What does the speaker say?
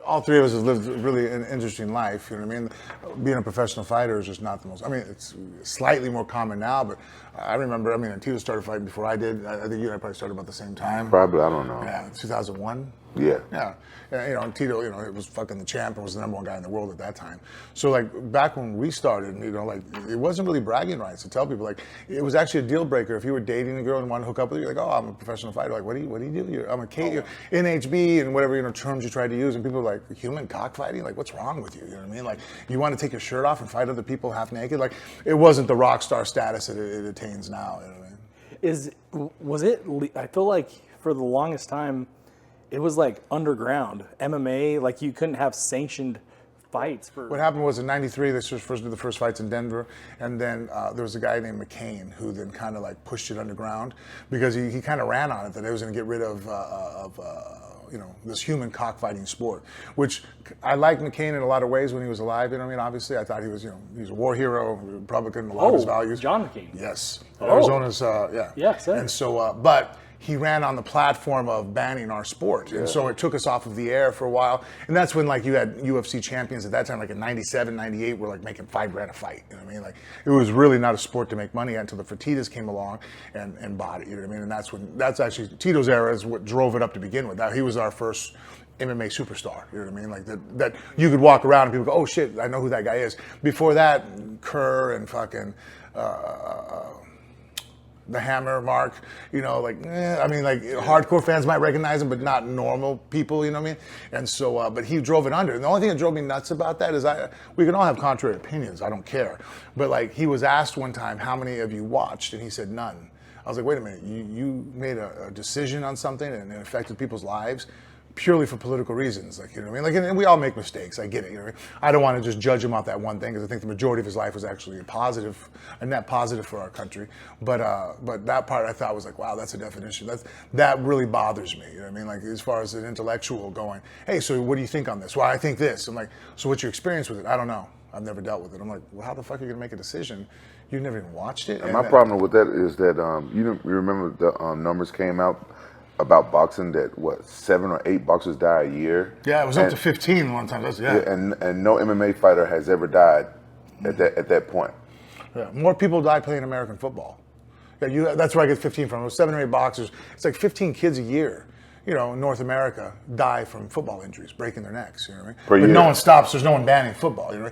all three of us have lived really an interesting life. You know what I mean? Being a professional fighter is just not the most. I mean, it's slightly more common now, but I remember. I mean, Tito started fighting before I did. I think you and I probably started about the same time. Probably, I don't know. Yeah, 2001. Yeah. Yeah. And, Tito, it was fucking the champ and was the number one guy in the world at that time. So, like, back when we started, like, it wasn't really bragging rights to tell people. Like, it was actually a deal breaker. If you were dating a girl and wanted to hook up with you, you're like, oh, I'm a professional fighter. Like, what do you do? I'm a NHB and whatever, terms you try to use. And people are like, human cockfighting? Like, what's wrong with you? You know what I mean? Like, you want to take your shirt off and fight other people half naked? Like, it wasn't the rock star status that it attains now. You know what I mean? I feel like for the longest time, it was like underground MMA. Like you couldn't have sanctioned fights. What happened was in '93 they first did the first fights in Denver, and then there was a guy named McCain who then kind of like pushed it underground because he kind of ran on it that it was going to get rid of this human cockfighting sport, which I liked McCain in a lot of ways when he was alive. You know what I mean? Obviously, I thought he was he's a war hero, Republican, a lot of his values. John McCain. Yes, Arizona's Yes. And so, but he ran on the platform of banning our sport. And so it took us off of the air for a while. And that's when like you had UFC champions at that time, like in 97, 98, were like making $5,000 a fight. You know what I mean? Like it was really not a sport to make money at until the Fertittas came along and bought it. You know what I mean? And that's actually Tito's era is what drove it up to begin with. He was our first MMA superstar, you know what I mean? Like that you could walk around and people go, oh shit, I know who that guy is. Before that, Kerr and fucking the Hammer, Mark, hardcore fans might recognize him, but not normal people, you know what I mean? And so, but he drove it under. And the only thing that drove me nuts about that is we can all have contrary opinions, I don't care. But like, he was asked one time, how many of you watched? And he said, none. I was like, wait a minute, you made a decision on something and it affected people's lives purely for political reasons, like, you know what I mean? Like, and we all make mistakes, I get it, you know what I mean? I don't want to just judge him off that one thing, because I think the majority of his life was actually a net positive for our country. But that part I thought was like, wow, that's a definition. That really bothers me, you know what I mean? Like, as far as an intellectual going, hey, so what do you think on this? Well, I think this. I'm like, so what's your experience with it? I don't know. I've never dealt with it. I'm like, well, how the fuck are you gonna make a decision? You've never even watched it? And my problem with that is that you remember the numbers came out about boxing that 7 or 8 boxers die a year. Yeah, it was up to 15 one time. And no MMA fighter has ever died at that point. Yeah, more people die playing American football. Yeah, that's where I get 15 from. It was 7 or 8 boxers. It's like 15 kids a year, in North America die from football injuries, breaking their necks. You know what I mean? But no one stops. There's no one banning football. You know,